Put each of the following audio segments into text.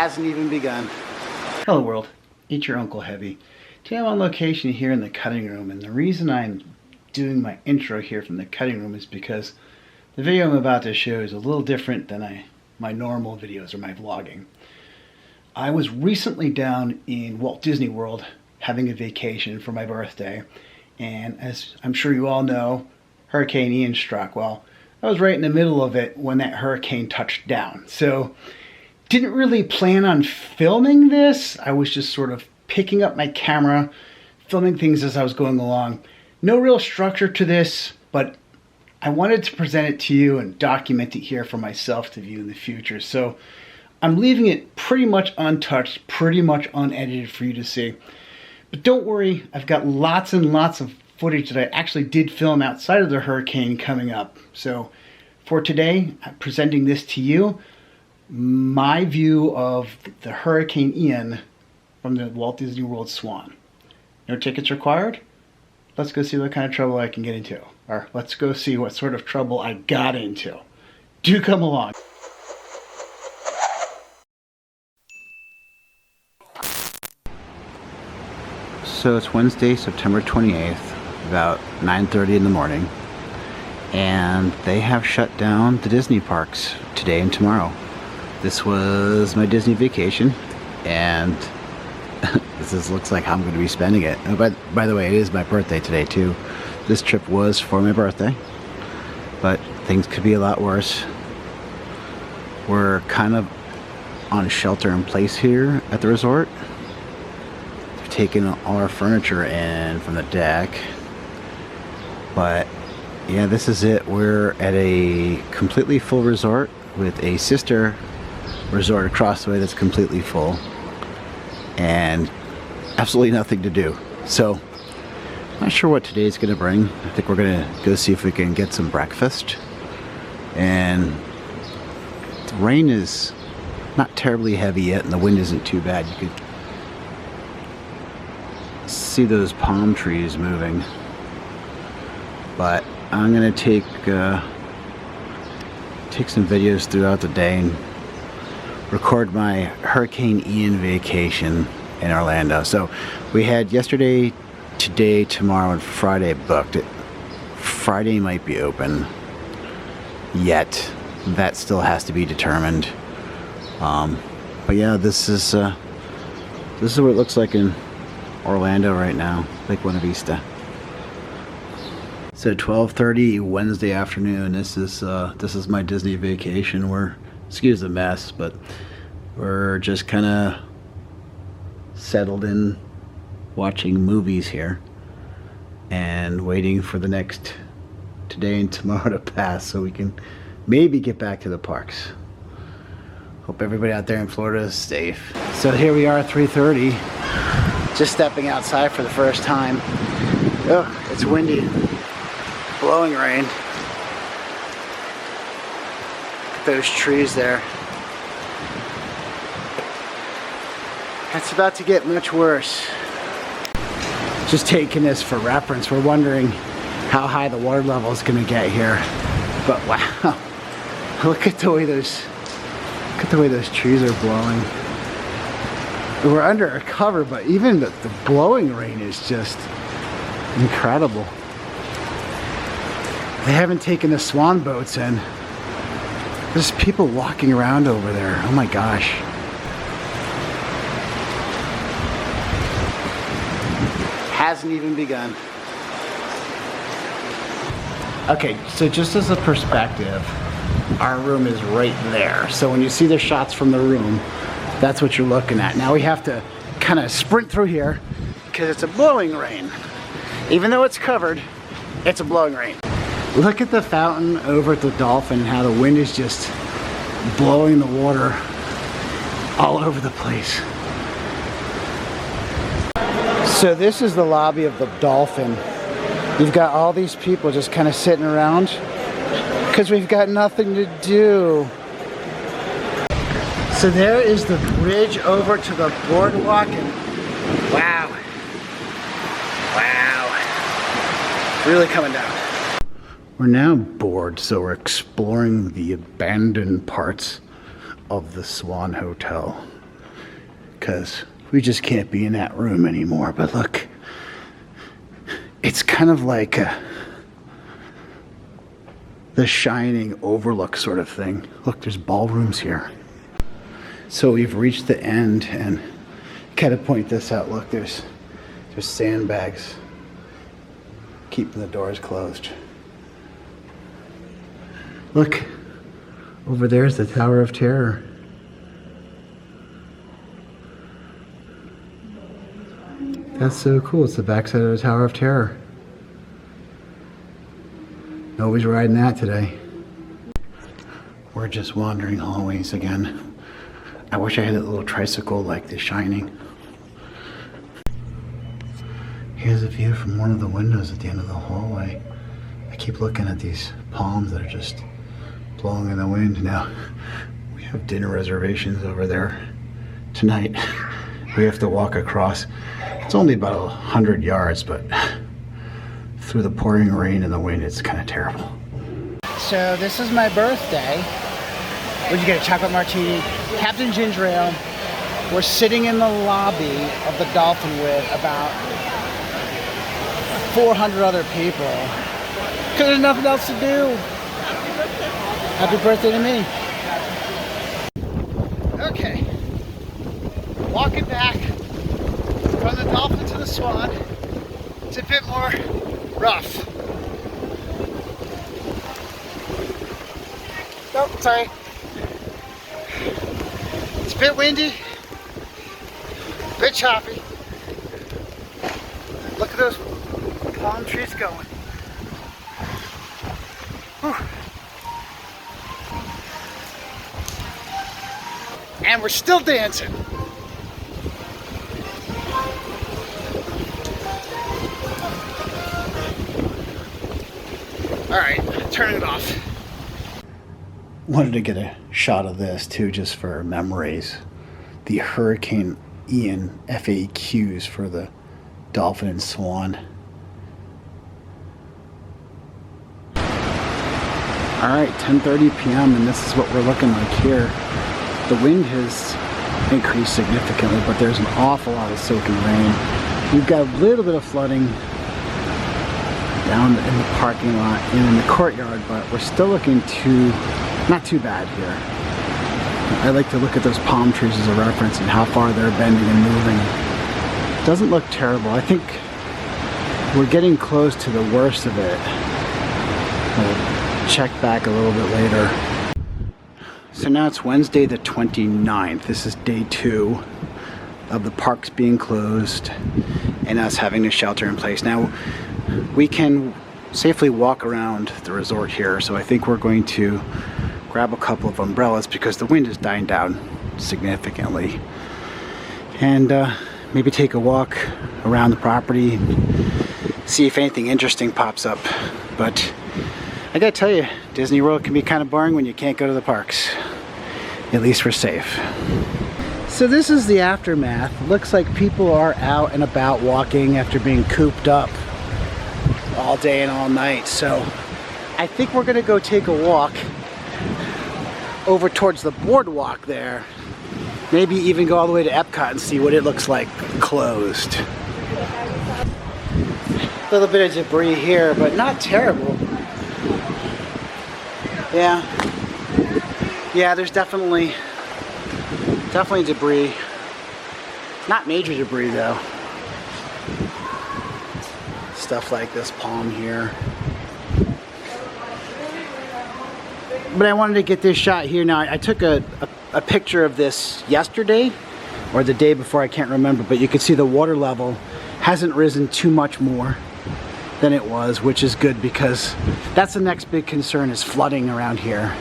Hasn't even begun. Hello world, it's your Unkle Heavy. Today I'm on location here in the cutting room, and the reason I'm doing my intro here from the cutting room is because the video I'm about to show is a little different than my normal videos or my vlogging. I was recently down in Walt Disney World having a vacation for my birthday, and as I'm sure you all know, Hurricane Ian struck. Well, I was right in the middle of it when that hurricane touched down. So didn't really plan on filming this. I was just sort of picking up my camera, filming things as I was going along. No real structure to this, but I wanted to present it to you and document it here for myself to view in the future. So I'm leaving it pretty much untouched, pretty much unedited for you to see. But don't worry, I've got lots and lots of footage that I actually did film outside of the hurricane coming up. So for today, I'm presenting this to you, my view of the Hurricane Ian from the Walt Disney World Swan. No tickets required? Let's go see what kind of trouble I can get into. Or let's go see what sort of trouble I got into. Do come along. So it's Wednesday, September 28th, about 9:30 in the morning. And they have shut down the Disney parks today and tomorrow. This was my Disney vacation, and looks like I'm going to be spending it. Oh, by the way, it is my birthday today too. This trip was for my birthday, but things could be a lot worse. We're kind of on shelter in place here at the resort. They're taking all our furniture in from the deck, but yeah, this is it. We're at a completely full resort with a sister resort across the way that's completely full and absolutely nothing to do. So not sure what today's gonna bring. I think we're gonna go see if we can get some breakfast, and the rain is not terribly heavy yet and the wind isn't too bad. You could see those palm trees moving, but I'm gonna take some videos throughout the day and record my Hurricane Ian vacation in Orlando. So we had yesterday, today, tomorrow, and Friday booked. Friday might be open yet. That still has to be determined. But yeah, this is what it looks like in Orlando right now, Lake Buena Vista. So 12:30 Wednesday afternoon. This is my Disney vacation. Excuse the mess, but we're just kind of settled in watching movies here and waiting for the next today and tomorrow to pass so we can maybe get back to the parks. Hope everybody out there in Florida is safe. So here we are at 3:30, just stepping outside for the first time. Oh, it's windy, blowing rain. Those trees there. It's about to get much worse. Just taking this for reference, we're wondering how high the water level is going to get here. But wow, look at the way those trees are blowing. We're under a cover, but even the blowing rain is just incredible. They haven't taken the Swan boats in. There's people walking around over there. Oh my gosh. Hasn't even begun. Okay, so just as a perspective, our room is right there. So when you see the shots from the room, that's what you're looking at. Now we have to kind of sprint through here because it's a blowing rain. Even though it's covered, it's a blowing rain. Look at the fountain over at the Dolphin, how the wind is just blowing the water all over the place. So this is the lobby of the Dolphin. You've got all these people just kind of sitting around because we've got nothing to do. So there is the bridge over to the boardwalk, and wow. Wow. Really coming down. We're now bored, so we're exploring the abandoned parts of the Swan Hotel. because we just can't be in that room anymore. But look, it's kind of like the Shining overlook sort of thing. Look, there's ballrooms here. So we've reached the end, and gotta point this out. Look, there's sandbags keeping the doors closed. Look, over there's the Tower of Terror. That's so cool. It's the backside of the Tower of Terror. Nobody's riding that today. We're just wandering hallways again. I wish I had a little tricycle like The Shining. Here's a view from one of the windows at the end of the hallway. I keep looking at these palms that are just blowing in the wind. Now, we have dinner reservations over there tonight. We have to walk across. It's only about 100 yards, but through the pouring rain and the wind, it's kind of terrible. So this is my birthday. What'd you get? A chocolate martini, Captain Ginger Ale. We're sitting in the lobby of the Dolphin with about 400 other people. Because there's nothing else to do. Happy birthday to me. Okay. Walking back from the Dolphin to the Swan. It's a bit more rough. Oh, sorry. It's a bit windy, a bit choppy. Look at those palm trees going. Whew. And we're still dancing. All right, turning it off. Wanted to get a shot of this too, just for memories. The Hurricane Ian FAQs for the Dolphin and Swan. All right, 10:30 p.m. and this is what we're looking like here. The wind has increased significantly, but there's an awful lot of soaking rain. We've got a little bit of flooding down in the parking lot and in the courtyard, but we're still looking not too bad here. I like to look at those palm trees as a reference and how far they're bending and moving. It doesn't look terrible. I think we're getting close to the worst of it. We'll check back a little bit later. So now it's Wednesday the 29th. This is day 2 of the parks being closed and us having to shelter in place. Now, we can safely walk around the resort here, so I think we're going to grab a couple of umbrellas because the wind is dying down significantly. And maybe take a walk around the property and see if anything interesting pops up. But I gotta tell you, Disney World can be kind of boring when you can't go to the parks. At least we're safe. So this is the aftermath. Looks like people are out and about walking after being cooped up all day and all night. So I think we're gonna go take a walk over towards the boardwalk there. Maybe even go all the way to EPCOT and see what it looks like closed. A little bit of debris here, but not terrible. Yeah, there's definitely debris. Not major debris though. Stuff like this palm here. But I wanted to get this shot here. Now I took a picture of this yesterday or the day before, I can't remember, but you can see the water level hasn't risen too much more than it was, which is good because that's the next big concern, is flooding around here.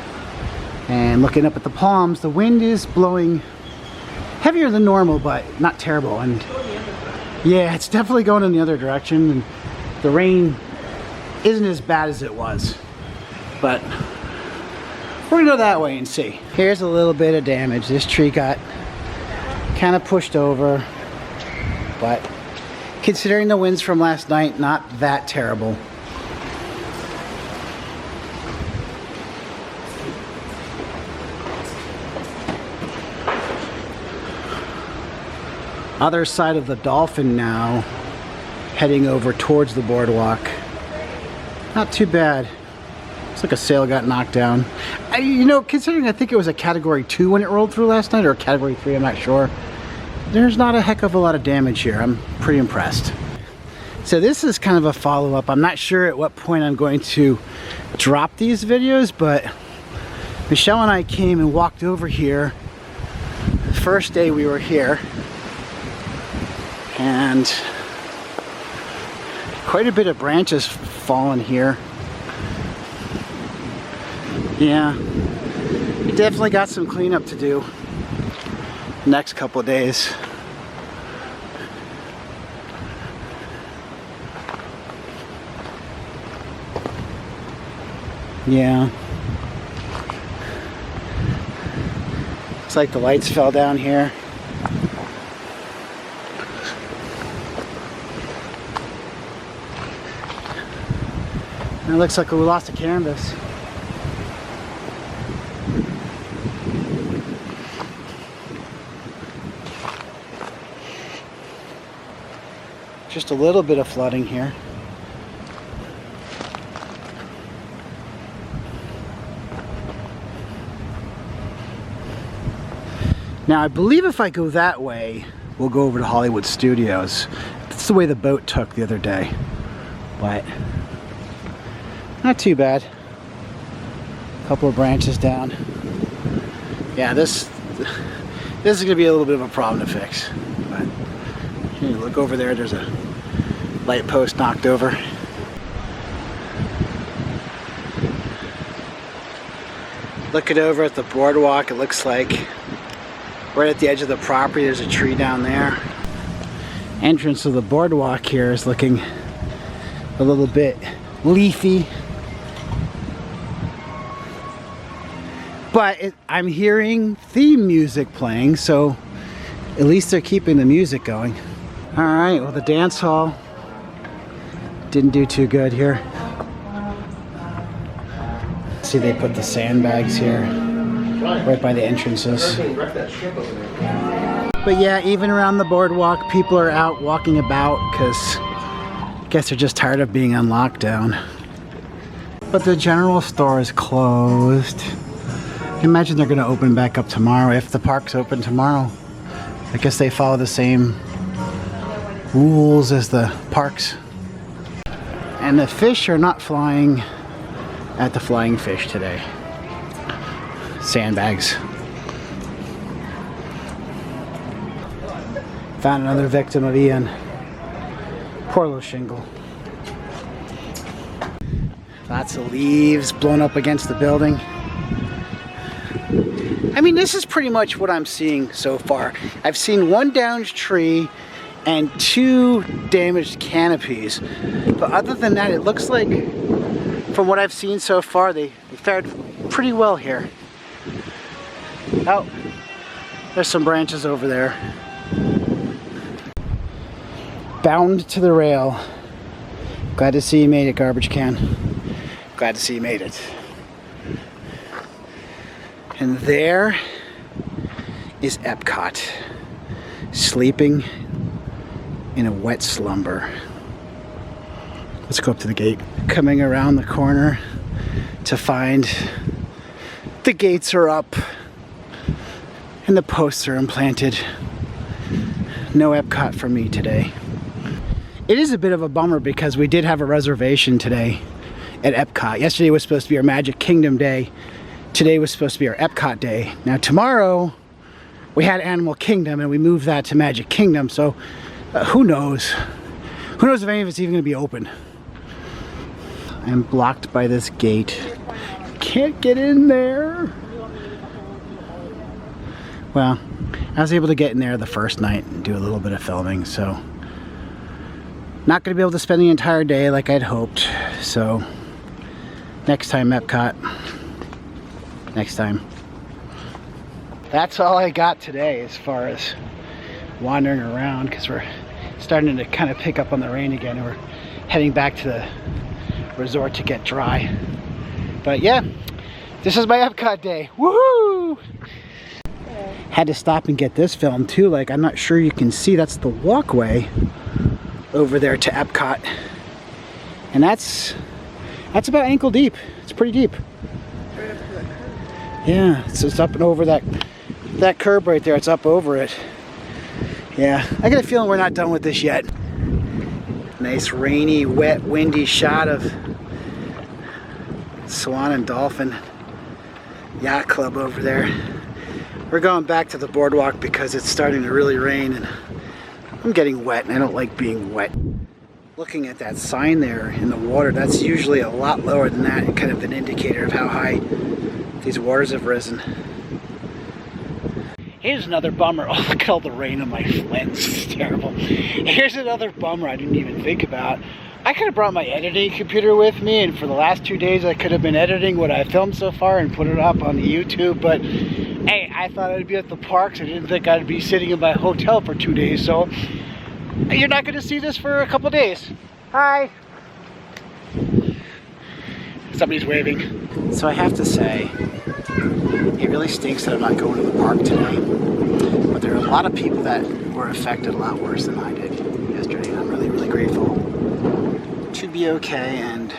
And looking up at the palms, the wind is blowing heavier than normal, but not terrible. And yeah, it's definitely going in the other direction. And the rain isn't as bad as it was, but we're gonna go that way and see. Here's a little bit of damage. This tree got kind of pushed over, but considering the winds from last night, not that terrible. other side of the Dolphin now, heading over towards the boardwalk. Not too bad. Looks like a sail got knocked down. You know, considering I think it was a Category 2 when it rolled through last night, or a Category 3, I'm not sure. There's not a heck of a lot of damage here. I'm pretty impressed. So this is kind of a follow-up. I'm not sure at what point I'm going to drop these videos, but Michelle and I came and walked over here the first day we were here, and quite a bit of branches fallen here. Yeah, we definitely got some cleanup to do next couple of days. Yeah. Looks like the lights fell down here. And it looks like we lost a canvas. Just a little bit of flooding here. Now I believe if I go that way, we'll go over to Hollywood Studios. That's the way the boat took the other day. But not too bad. A couple of branches down. Yeah, this is going to be a little bit of a problem to fix. But you look over there, there's a light post knocked over. Looking over at the boardwalk, it looks like right at the edge of the property there's a tree down there. Entrance of the boardwalk here is looking a little bit leafy. But I'm hearing theme music playing, so at least they're keeping the music going. Alright, well the dance hall didn't do too good here. See, they put the sandbags here right by the entrances. But yeah, even around the boardwalk, people are out walking about because I guess they're just tired of being on lockdown. But the general store is closed. I imagine they're going to open back up tomorrow if the park's open tomorrow. I guess they follow the same rules as the parks. And the fish are not flying at the Flying Fish today. Sandbags. Found another victim of Ian. Poor little shingle. Lots of leaves blown up against the building. I mean, this is pretty much what I'm seeing so far. I've seen one downed tree and 2 damaged canopies. But other than that, it looks like, from what I've seen so far, they fared pretty well here. Oh, there's some branches over there. Bound to the rail. Glad to see you made it, garbage can. Glad to see you made it. And there is EPCOT, sleeping in a wet slumber. Let's go up to the gate. Coming around the corner to find the gates are up and the posts are implanted. No EPCOT for me today. It is a bit of a bummer because we did have a reservation today at EPCOT. Yesterday was supposed to be our Magic Kingdom day. Today was supposed to be our EPCOT day. Now tomorrow we had Animal Kingdom and we moved that to Magic Kingdom, so who knows? Who knows if any of it's even going to be open? I'm blocked by this gate. Can't get in there. Well, I was able to get in there the first night and do a little bit of filming, so not going to be able to spend the entire day like I'd hoped. So next time, EPCOT. Next time. That's all I got today as far as wandering around, because we're starting to kind of pick up on the rain again and we're heading back to the resort to get dry. But yeah, this is my EPCOT day. Woohoo! Had to stop and get this filmed too. Like, I'm not sure you can see, that's the walkway over there to EPCOT. And that's about ankle deep. It's pretty deep. Right up to that curb. Yeah, it's up and over that curb right there. It's up over it. Yeah, I got a feeling we're not done with this yet. Nice rainy, wet, windy shot of Swan and Dolphin Yacht Club over there. We're going back to the boardwalk because it's starting to really rain and I'm getting wet and I don't like being wet. Looking at that sign there in the water, that's usually a lot lower than that, and kind of an indicator of how high these waters have risen. Here's another bummer. Oh, look at all the rain on my lens. It's terrible. Here's another bummer I didn't even think about. I could have brought my editing computer with me, and for the last 2 days I could have been editing what I filmed so far and put it up on the YouTube, but hey, I thought I'd be at the parks. I didn't think I'd be sitting in my hotel for 2 days, so you're not going to see this for a couple days. Hi! Somebody's waving. So I have to say, it really stinks that I'm not going to the park today, but there are a lot of people that were affected a lot worse than I did yesterday, and I'm really, really grateful to be okay. And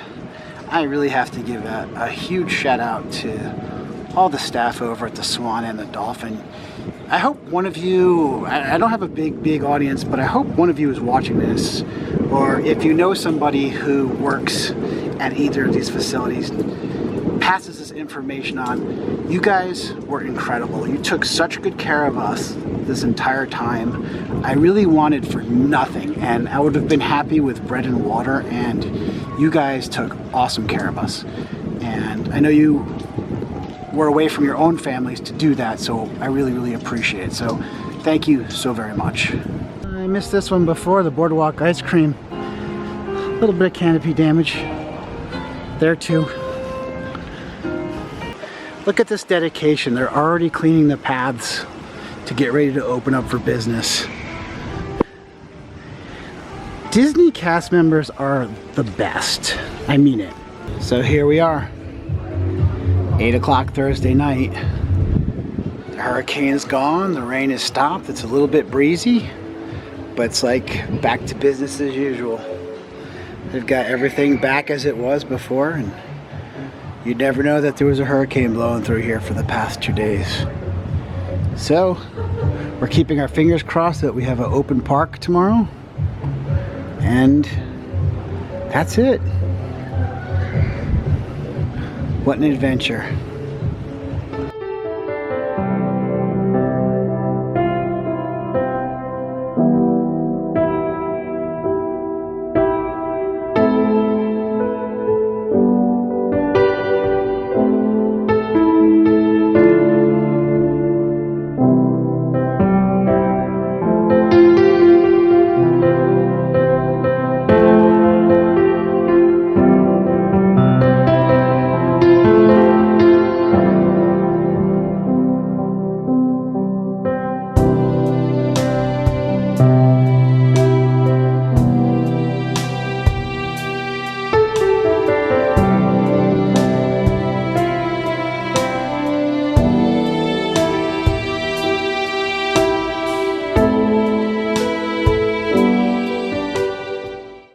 I really have to give a huge shout out to all the staff over at the Swan and the Dolphin. I hope one of you, I don't have a big audience, but I hope one of you is watching this, or if you know somebody who works at either of these facilities, passes this information on. You guys were incredible. You took such good care of us this entire time. I really wanted for nothing, and I would have been happy with bread and water, and you guys took awesome care of us. And I know you were away from your own families to do that, so I really, really appreciate it. So thank you so very much. I missed this one before, the Boardwalk ice cream. A little bit of canopy damage there too. Look at this dedication. They're already cleaning the paths to get ready to open up for business. Disney cast members are the best. I mean it. So here we are. 8 o'clock Thursday night. The hurricane's gone. The rain has stopped. It's a little bit breezy, but it's like back to business as usual. They've got everything back as it was before, and you'd never know that there was a hurricane blowing through here for the past 2 days. So, we're keeping our fingers crossed that we have an open park tomorrow. And that's it. What an adventure.